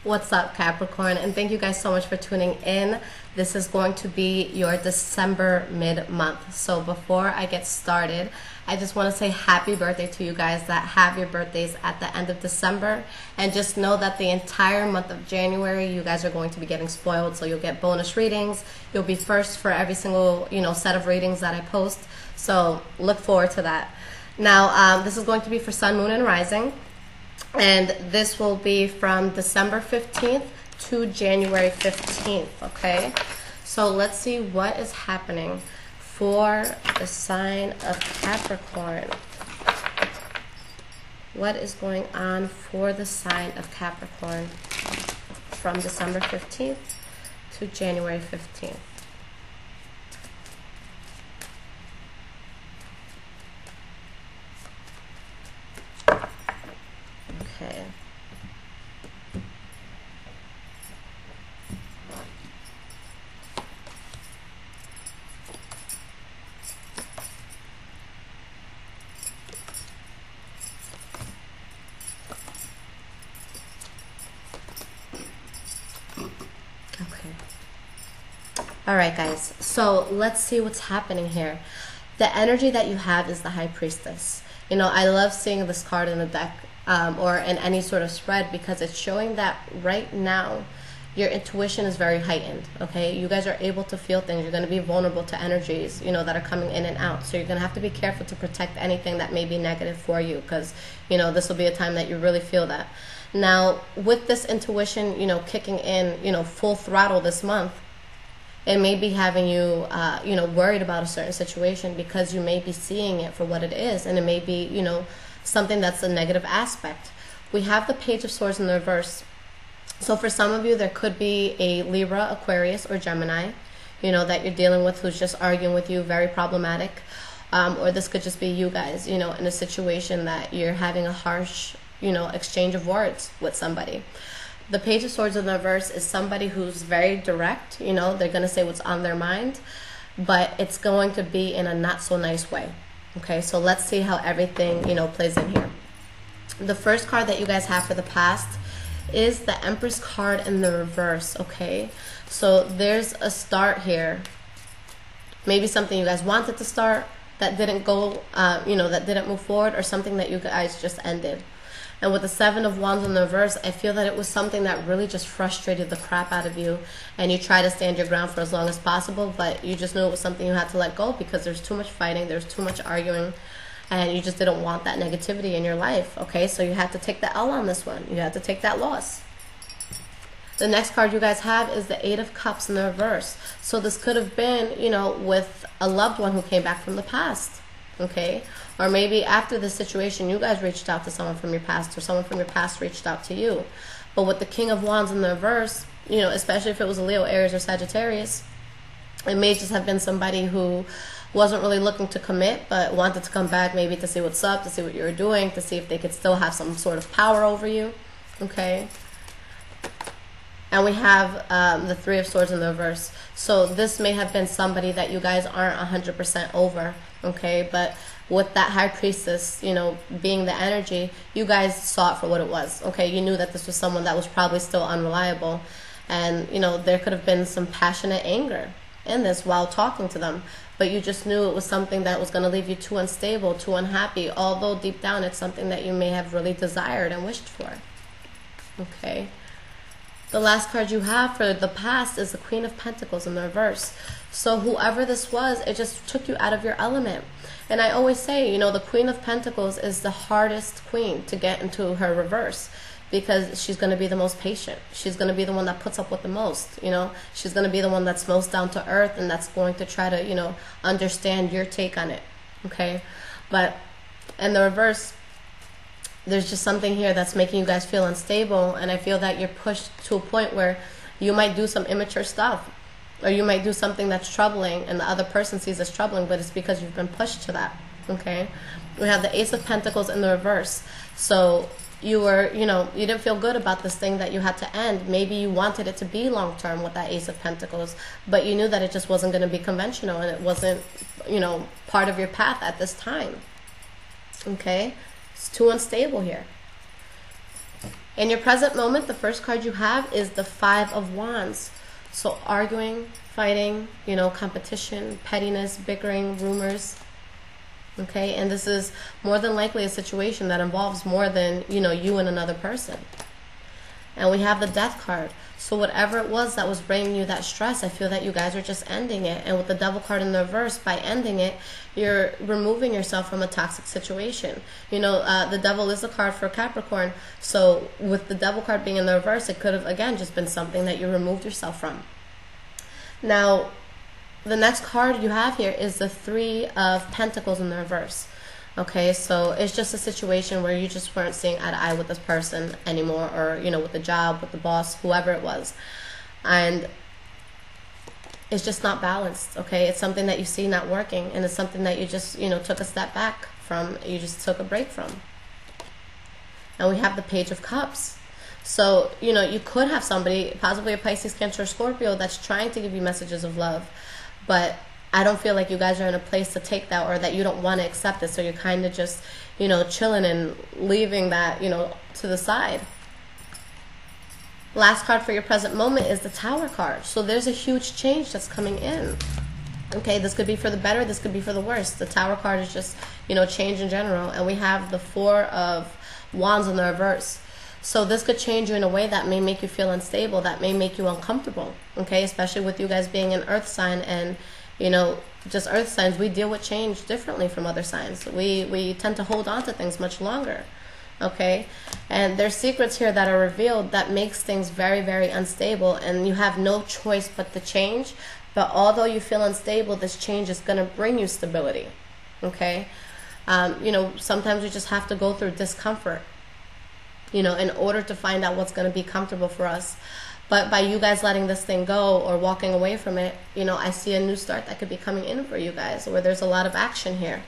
What's up, Capricorn? And thank you guys so much for tuning in. This is going to be your December mid-month. So before I get started, I just want to say happy birthday to you guys that have your birthdays at the end of December. And just know that the entire month of January, you guys are going to be getting spoiled. So you'll get bonus readings. You'll be first for every single, set of readings that I post. So look forward to that. Now, this is going to be for Sun, Moon, and Rising. And this will be from December 15th to January 15th, okay? So let's see what is happening for the sign of Capricorn. What is going on for the sign of Capricorn from December 15th to January 15th? Okay. All right, guys. So let's see what's happening here. The energy that you have is the High Priestess. I love seeing this card in the deck. Or in any sort of spread, because it's showing that right now your intuition is very heightened, okay? You guys are able to feel things. You're going to be vulnerable to energies, that are coming in and out. So you're going to have to be careful to protect anything that may be negative for you, because, this will be a time that you really feel that. Now, with this intuition, kicking in, full throttle this month, it may be having you, worried about a certain situation because you may be seeing it for what it is, and it may be, something that's a negative aspect. We have the Page of Swords in the reverse. So for some of you, there could be a Libra, Aquarius, or Gemini, that you're dealing with who's just arguing with you, very problematic. Or this could just be you guys, in a situation that you're having a harsh, exchange of words with somebody. The Page of Swords in the reverse is somebody who's very direct, they're going to say what's on their mind, but it's going to be in a not so nice way. Okay, so let's see how everything, plays in here. The first card that you guys have for the past is the Empress card in the reverse, okay? So there's a start here. Maybe something you guys wanted to start that didn't go, that didn't move forward, or something that you guys just ended. And with the Seven of Wands in the reverse, I feel that it was something that really just frustrated the crap out of you, and you try to stand your ground for as long as possible, but you just knew it was something you had to let go because there's too much fighting, there's too much arguing, and you just didn't want that negativity in your life, okay? So you had to take the L on this one. You had to take that loss. The next card you guys have is the Eight of Cups in the reverse. So this could have been, with a loved one who came back from the past. Okay, or maybe after this situation you guys reached out to someone from your past, or someone from your past reached out to you. But with the King of Wands in the reverse, especially if it was a Leo, Aries, or Sagittarius, it may just have been somebody who wasn't really looking to commit, but wanted to come back maybe to see what's up, to see what you were doing, to see if they could still have some sort of power over you. Okay, and we have the Three of Swords in the reverse. So this may have been somebody that you guys aren't 100% over, okay? But with that High Priestess, being the energy, you guys saw it for what it was, okay? You knew that this was someone that was probably still unreliable. And, there could have been some passionate anger in this while talking to them. But you just knew it was something that was going to leave you too unstable, too unhappy, although deep down it's something that you may have really desired and wished for, okay? The last card you have for the past is the Queen of Pentacles in the reverse. So whoever this was, it just took you out of your element. And I always say, the Queen of Pentacles is the hardest queen to get into her reverse, because she's going to be the most patient. She's going to be the one that puts up with the most, She's going to be the one that's most down to earth, and that's going to try to, understand your take on it, okay? But in the reverse, there's just something here that's making you guys feel unstable, and I feel that you're pushed to a point where you might do some immature stuff, or you might do something that's troubling, and the other person sees as troubling, but it's because you've been pushed to that, okay? We have the Ace of Pentacles in the reverse. So you were, you didn't feel good about this thing that you had to end. Maybe you wanted it to be long-term with that Ace of Pentacles, but you knew that it just wasn't going to be conventional, and it wasn't, part of your path at this time, okay? It's too unstable here. In your present moment, the first card you have is the Five of Wands. So arguing, fighting, you know, competition, pettiness, bickering, rumors. Okay, and this is more than likely a situation that involves more than, you know, you and another person. And we have the Death card. So whatever it was that was bringing you that stress, I feel that you guys are just ending it. And with the Devil card in the reverse, by ending it, you're removing yourself from a toxic situation. You know, the Devil is a card for Capricorn. So with the Devil card being in the reverse, it could have, again, just been something that you removed yourself from. Now, the next card you have here is the Three of Pentacles in the reverse. Okay, so it's just a situation where you just weren't seeing eye to eye with this person anymore, or, you know, with the job, with the boss, whoever it was. And it's just not balanced, okay? It's something that you see not working, and it's something that you just, you know, took a step back from, you just took a break from. And we have the Page of Cups. So, you know, you could have somebody, possibly a Pisces, Cancer, or Scorpio, that's trying to give you messages of love, but I don't feel like you guys are in a place to take that, or that you don't want to accept it. So you're kind of just, you know, chilling and leaving that, you know, to the side. Last card for your present moment is the Tower card. So there's a huge change that's coming in. Okay, this could be for the better, this could be for the worse. The Tower card is just, you know, change in general. And we have the Four of Wands in the reverse. So this could change you in a way that may make you feel unstable, that may make you uncomfortable. Okay, especially with you guys being an earth sign, and you know, just earth signs, we deal with change differently from other signs. We tend to hold on to things much longer, okay? And there's secrets here that are revealed that makes things very, very unstable, and you have no choice but to change. But although you feel unstable, this change is going to bring you stability, okay? You know, sometimes we just have to go through discomfort, you know, in order to find out what's going to be comfortable for us. But by you guys letting this thing go or walking away from it, you know, I see a new start that could be coming in for you guys, where there's a lot of action here.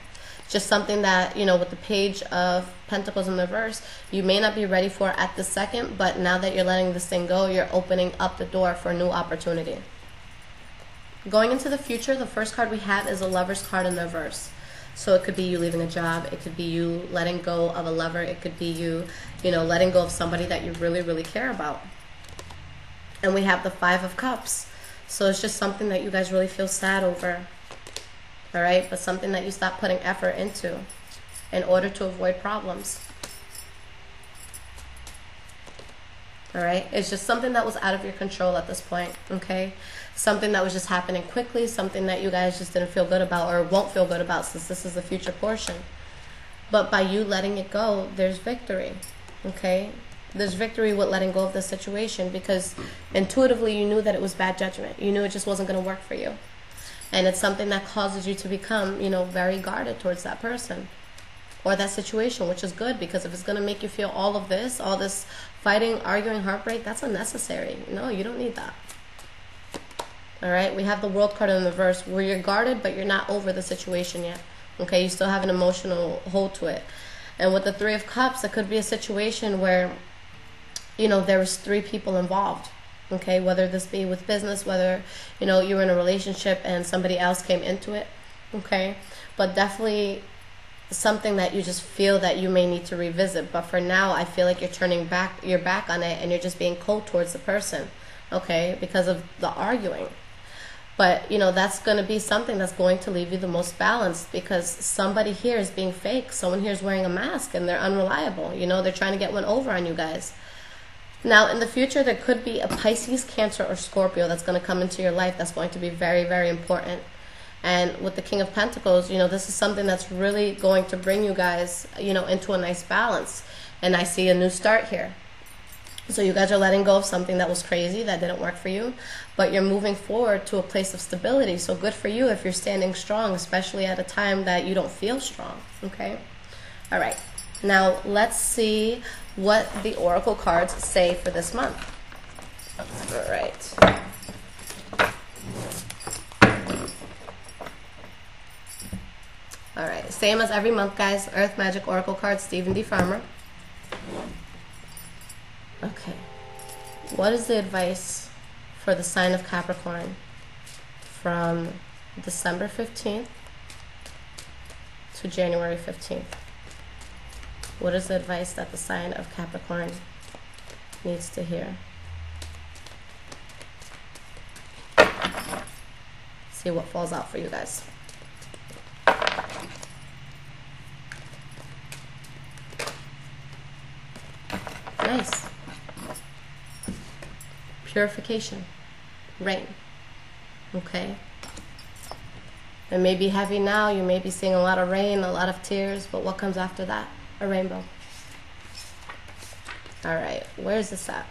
Just something that, you know, with the Page of Pentacles in the reverse, you may not be ready for at the second, but now that you're letting this thing go, you're opening up the door for a new opportunity. Going into the future, the first card we have is a Lover's card in the reverse. So it could be you leaving a job, it could be you letting go of a lover, it could be you, you know, letting go of somebody that you really, really care about. And we have the Five of Cups. So it's just something that you guys really feel sad over. All right? But something that you stop putting effort into in order to avoid problems. All right? It's just something that was out of your control at this point. Okay? Something that was just happening quickly. Something that you guys just didn't feel good about, or won't feel good about, since this is the future portion. But by you letting it go, there's victory. Okay? There's victory with letting go of the situation, because intuitively you knew that it was bad judgment. You knew it just wasn't going to work for you. And it's something that causes you to become, you know, very guarded towards that person or that situation, which is good, because if it's going to make you feel all this fighting, arguing, heartbreak, that's unnecessary. No, you don't need that. All right, we have the World card in the reverse, where you're guarded, but you're not over the situation yet. Okay, you still have an emotional hold to it. And with the Three of Cups, it could be a situation where, you know, there was three people involved, okay? Whether this be with business, whether, you know, you were in a relationship and somebody else came into it, okay? But definitely something that you just feel that you may need to revisit. But for now, I feel like you're turning back, your back on it, and you're just being cold towards the person, okay? Because of the arguing. But, you know, that's going to be something that's going to leave you the most balanced, because somebody here is being fake. Someone here is wearing a mask, and they're unreliable. You know, they're trying to get one over on you guys. Now, in the future, there could be a Pisces, Cancer, or Scorpio that's going to come into your life that's going to be very, very important. And with the King of Pentacles, you know, this is something that's really going to bring you guys, you know, into a nice balance. And I see a new start here. So you guys are letting go of something that was crazy, that didn't work for you, but you're moving forward to a place of stability. So good for you if you're standing strong, especially at a time that you don't feel strong, okay? All right. Now, let's see what the Oracle cards say for this month. All right. All right. Same as every month, guys. Earth Magic Oracle cards, Stephen D. Farmer. Okay. What is the advice for the sign of Capricorn from December 15th to January 15th? What is the advice that the sign of Capricorn needs to hear. See what falls out for you guys. Nice. Purification. Rain. Okay. It may be heavy now. You may be seeing a lot of rain, a lot of tears, but what comes after that? A rainbow. All right. Where's this at?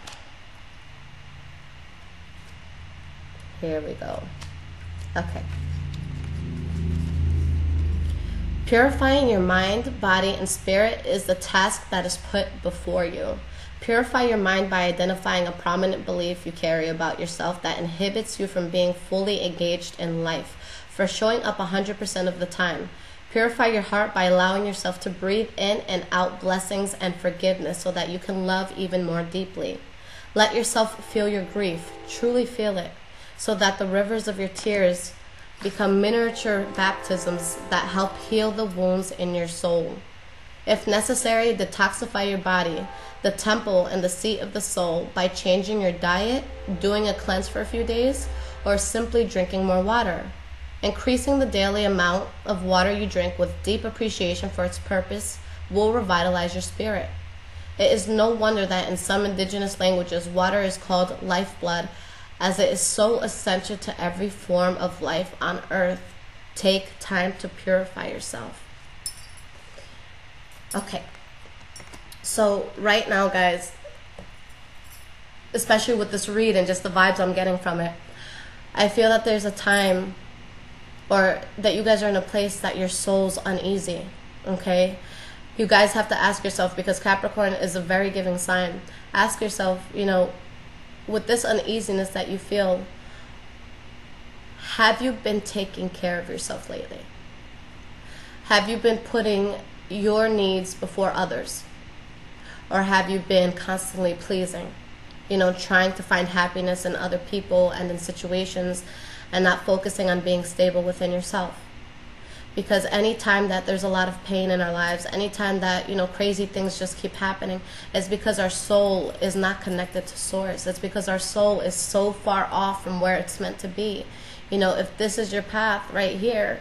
Here we go. Okay. Purifying your mind, body, and spirit is the task that is put before you. Purify your mind by identifying a prominent belief you carry about yourself that inhibits you from being fully engaged in life, for showing up 100% of the time. Purify your heart by allowing yourself to breathe in and out blessings and forgiveness so that you can love even more deeply. Let yourself feel your grief, truly feel it, so that the rivers of your tears become miniature baptisms that help heal the wounds in your soul. If necessary, detoxify your body, the temple and the seat of the soul, by changing your diet, doing a cleanse for a few days, or simply drinking more water. Increasing the daily amount of water you drink with deep appreciation for its purpose will revitalize your spirit. It is no wonder that in some indigenous languages, water is called lifeblood, as it is so essential to every form of life on earth. Take time to purify yourself. Okay, so right now, guys, especially with this read and just the vibes I'm getting from it, I feel that there's a time, or that you guys are in a place that your soul's uneasy, okay? You guys have to ask yourself, because Capricorn is a very giving sign. Ask yourself, you know, with this uneasiness that you feel, have you been taking care of yourself lately? Have you been putting your needs before others? Or have you been constantly pleasing? You know, trying to find happiness in other people and in situations, and not focusing on being stable within yourself. Because anytime that there's a lot of pain in our lives, anytime that, you know, crazy things just keep happening, it's because our soul is not connected to source. It's because our soul is so far off from where it's meant to be. You know, if this is your path right here,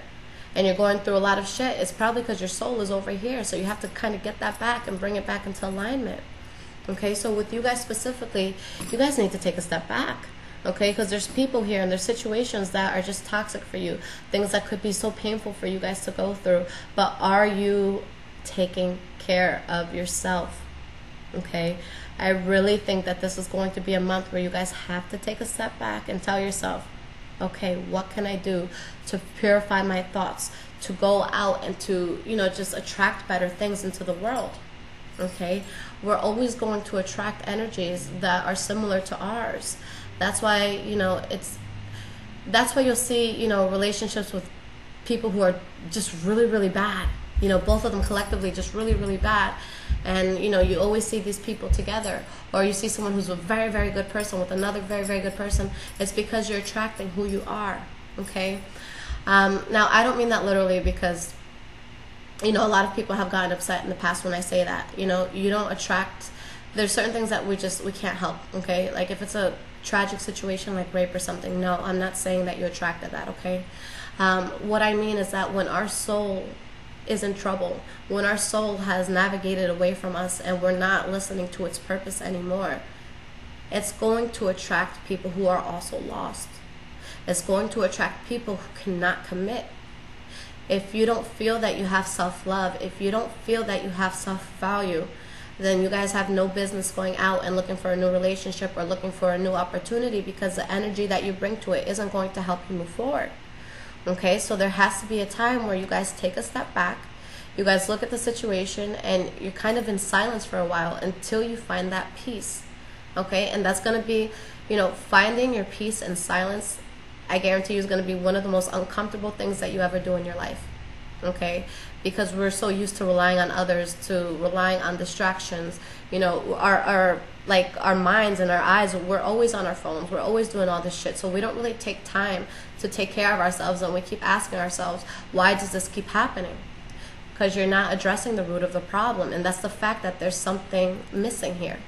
and you're going through a lot of shit, it's probably because your soul is over here. So you have to kind of get that back and bring it back into alignment. Okay, so with you guys specifically, you guys need to take a step back. Okay, because there's people here and there's situations that are just toxic for you. Things that could be so painful for you guys to go through. But are you taking care of yourself? Okay, I really think that this is going to be a month where you guys have to take a step back and tell yourself, okay, what can I do to purify my thoughts, to go out and to, you know, just attract better things into the world. Okay, we're always going to attract energies that are similar to ours. That's why, you know, that's why you'll see, you know, relationships with people who are just really, really bad. You know, both of them collectively just really, really bad. And, you know, you always see these people together. Or you see someone who's a very, very good person with another very, very good person. It's because you're attracting who you are, okay? Now, I don't mean that literally, because, you know, a lot of people have gotten upset in the past when I say that. You know, you don't attract, there's certain things that we can't help, okay? Like if it's a tragic situation like rape or something, no, I'm not saying that you attracted that, okay? What I mean is that when our soul is in trouble, when our soul has navigated away from us and we're not listening to its purpose anymore, it's going to attract people who are also lost. It's going to attract people who cannot commit. If you don't feel that you have self-love, if you don't feel that you have self-value, then you guys have no business going out and looking for a new relationship or looking for a new opportunity, because the energy that you bring to it isn't going to help you move forward. Okay, so there has to be a time where you guys take a step back, you guys look at the situation, and you're kind of in silence for a while until you find that peace. Okay, and that's going to be, you know, finding your peace in silence, I guarantee you, is going to be one of the most uncomfortable things that you ever do in your life. Okay, because we're so used to relying on others, to relying on distractions. You know, our minds and our eyes, we're always on our phones, we're always doing all this shit, so we don't really take time to take care of ourselves, and we keep asking ourselves, why does this keep happening? Because you're not addressing the root of the problem, and that's the fact that there's something missing here.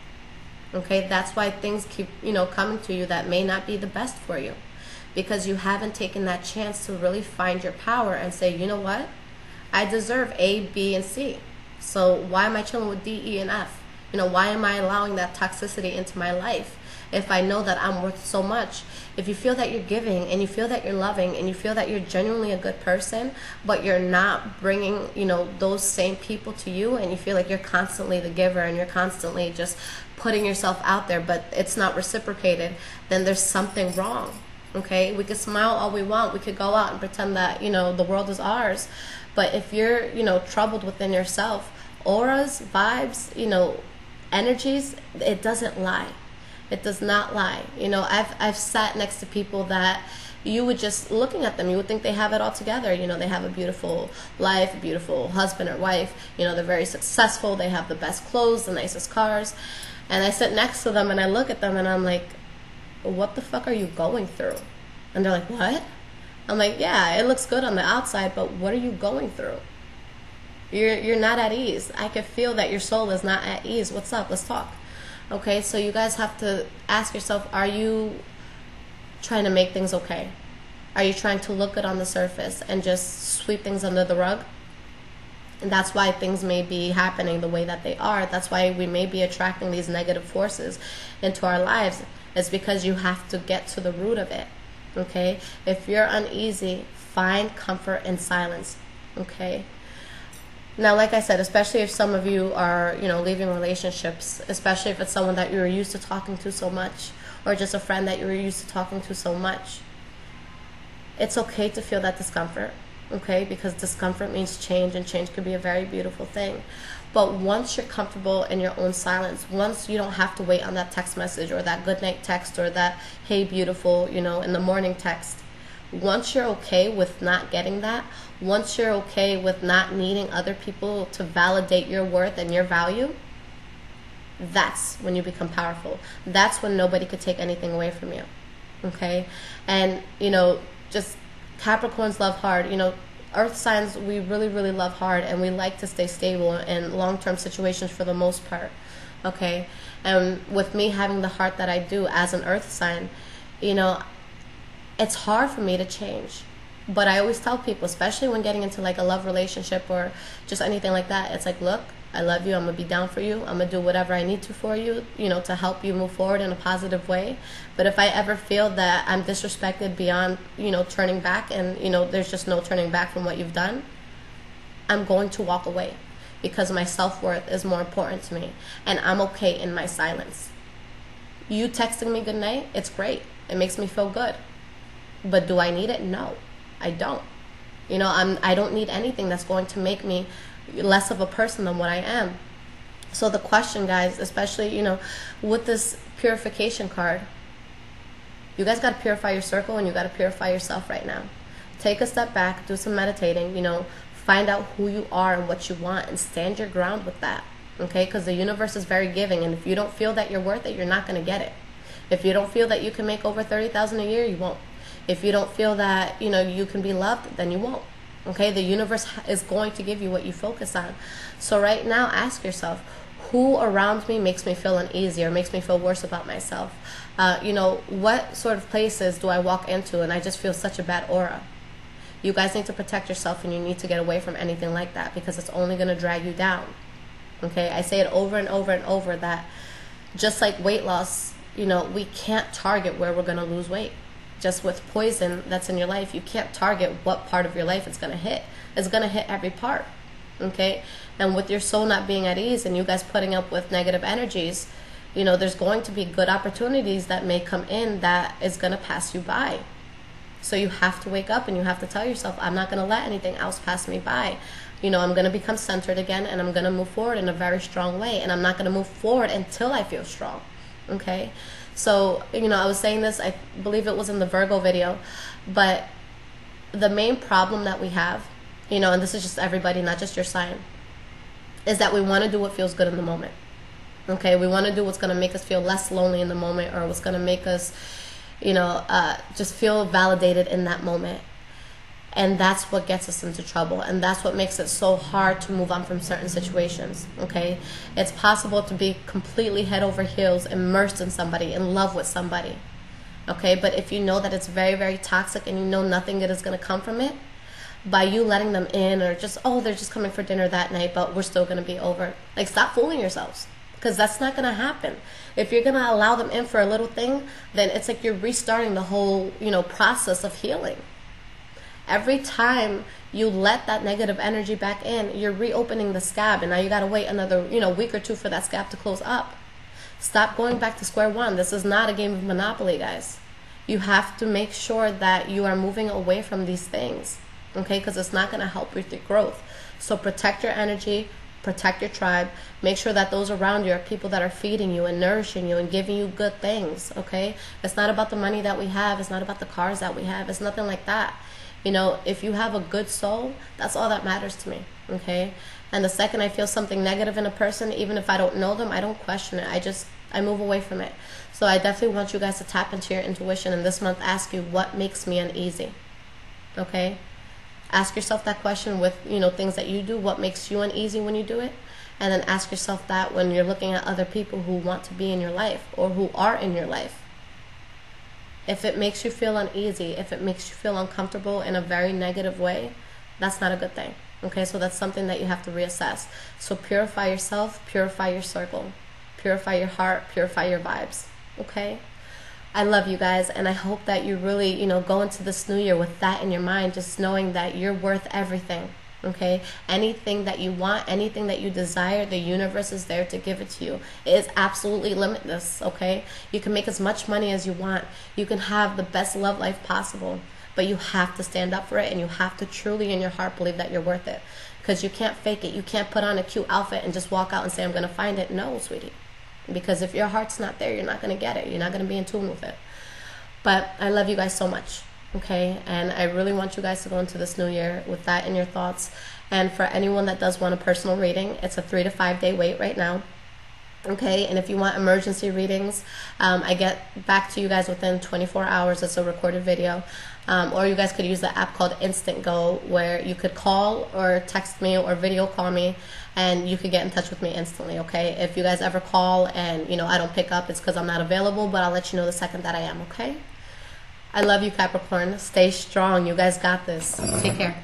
Okay, that's why things keep, coming to you that may not be the best for you, because you haven't taken that chance to really find your power and say, you know what, I deserve A, B, and C. So why am I chilling with D, E, and F? Why am I allowing that toxicity into my life if I know that I'm worth so much? If you feel that you're giving and you feel that you're loving and you feel that you're genuinely a good person, but you're not bringing, those same people to you, and you feel like you're constantly the giver and you're constantly just putting yourself out there, but it's not reciprocated, then there's something wrong. Okay, we could smile all we want, we could go out and pretend that the world is ours, but if you're troubled within yourself, auras, vibes, energies, it doesn't lie. It does not lie. I've sat next to people that you would just, looking at them, you would think they have it all together. They have a beautiful life, a beautiful husband or wife. They're very successful. They have the best clothes, the nicest cars. And I sit next to them and I look at them and I'm like, what the fuck are you going through? And they're like, what? I'm like, yeah, it looks good on the outside, but what are you going through? You're not at ease. I can feel that your soul is not at ease. What's up? Let's talk. Okay, so you guys have to ask yourself, are you trying to make things okay? Are you trying to look good on the surface and just sweep things under the rug? And that's why things may be happening the way that they are. That's why we may be attracting these negative forces into our lives. It's because you have to get to the root of it. Okay? If you're uneasy, find comfort in silence. Okay? Now, like I said, especially if some of you are, leaving relationships, especially if it's someone that you were used to talking to so much, or just a friend that you were used to talking to so much, it's okay to feel that discomfort, okay? Because discomfort means change, and change could be a very beautiful thing. But once you're comfortable in your own silence, once you don't have to wait on that text message or that good night text or that, hey, beautiful, in the morning text, once you're okay with not getting that, once you're okay with not needing other people to validate your worth and your value, that's when you become powerful. That's when nobody could take anything away from you. Okay? And, just Capricorns love hard. Earth signs, we really, really love hard, and we like to stay stable in long-term situations for the most part. Okay? And with me having the heart that I do as an earth sign, it's hard for me to change. But I always tell people, especially when getting into like a love relationship or just anything like that, it's like, look, I love you, I'm going to be down for you, I'm going to do whatever I need to for you, to help you move forward in a positive way. But if I ever feel that I'm disrespected beyond, turning back, and, there's just no turning back from what you've done, I'm going to walk away, because my self-worth is more important to me, and I'm okay in my silence. You texting me good night, it's great. It makes me feel good. But do I need it? No, I don't. I don't need anything that's going to make me less of a person than what I am. So the question, guys, especially, with this purification card, you guys got to purify your circle, and you got to purify yourself right now. Take a step back, do some meditating, find out who you are and what you want, and stand your ground with that. Okay? Because the universe is very giving, and if you don't feel that you're worth it, you're not going to get it. If you don't feel that you can make over $30,000 a year, you won't. If you don't feel that, you can be loved, then you won't. Okay? The universe is going to give you what you focus on. So right now, ask yourself, who around me makes me feel uneasy or makes me feel worse about myself? What sort of places do I walk into and I just feel such a bad aura? You guys need to protect yourself, and you need to get away from anything like that, because it's only going to drag you down. Okay? I say it over and over and over that just like weight loss, we can't target where we're going to lose weight. Just with poison that's in your life, you can't target what part of your life it's going to hit. It's going to hit every part. Okay? And with your soul not being at ease and you guys putting up with negative energies, there's going to be good opportunities that may come in that is going to pass you by. So you have to wake up and you have to tell yourself, I'm not going to let anything else pass me by. I'm going to become centered again, and I'm going to move forward in a very strong way. And I'm not going to move forward until I feel strong. Okay? So, I was saying this, I believe it was in the Virgo video, but the main problem that we have, and this is just everybody, not just your sign, is that we want to do what feels good in the moment. Okay? We want to do what's going to make us feel less lonely in the moment, or what's going to make us, just feel validated in that moment. And that's what gets us into trouble. And that's what makes it so hard to move on from certain situations, okay? It's possible to be completely head over heels, immersed in somebody, in love with somebody, okay? But if you know that it's very, very toxic and you know nothing good is going to come from it, by you letting them in, or just, oh, they're just coming for dinner that night, but we're still going to be over. Like, stop fooling yourselves, because that's not going to happen. If you're going to allow them in for a little thing, then it's like you're restarting the whole, process of healing. Every time you let that negative energy back in, you're reopening the scab, and now you got to wait another, week or two for that scab to close up. Stop going back to square one. This is not a game of Monopoly, guys. You have to make sure that you are moving away from these things, okay? Because it's not going to help with your growth. So protect your energy, protect your tribe. Make sure that those around you are people that are feeding you and nourishing you and giving you good things, okay? It's not about the money that we have. It's not about the cars that we have. It's nothing like that. If you have a good soul, that's all that matters to me, okay? And the second I feel something negative in a person, even if I don't know them, I don't question it. I move away from it. So I definitely want you guys to tap into your intuition, and this month ask you, what makes me uneasy, okay? Ask yourself that question with, things that you do. What makes you uneasy when you do it? And then ask yourself that when you're looking at other people who want to be in your life or who are in your life. If it makes you feel uneasy, if it makes you feel uncomfortable in a very negative way, that's not a good thing. Okay, so that's something that you have to reassess. So purify yourself, purify your circle, purify your heart, purify your vibes. Okay? I love you guys, and I hope that you really, go into this new year with that in your mind, just knowing that you're worth everything. Okay, anything that you want, anything that you desire, the universe is there to give it to you. It is absolutely limitless. Okay, you can make as much money as you want, you can have the best love life possible, but you have to stand up for it, and you have to truly in your heart believe that you're worth it, because you can't fake it. You can't put on a cute outfit and just walk out and say, I'm gonna find it. No, sweetie, because if your heart's not there, you're not gonna get it. You're not gonna be in tune with it. But I love you guys so much. Okay, and I really want you guys to go into this new year with that in your thoughts. And for anyone that does want a personal reading, it's a 3 to 5 day wait right now. Okay, and if you want emergency readings, I get back to you guys within 24 hours. It's a recorded video. Or you guys could use the app called InstantGo, where you could call or text me or video call me, and you could get in touch with me instantly, okay? If you guys ever call and, I don't pick up, it's because I'm not available, but I'll let you know the second that I am, okay? I love you, Capricorn. Stay strong. You guys got this. Take care.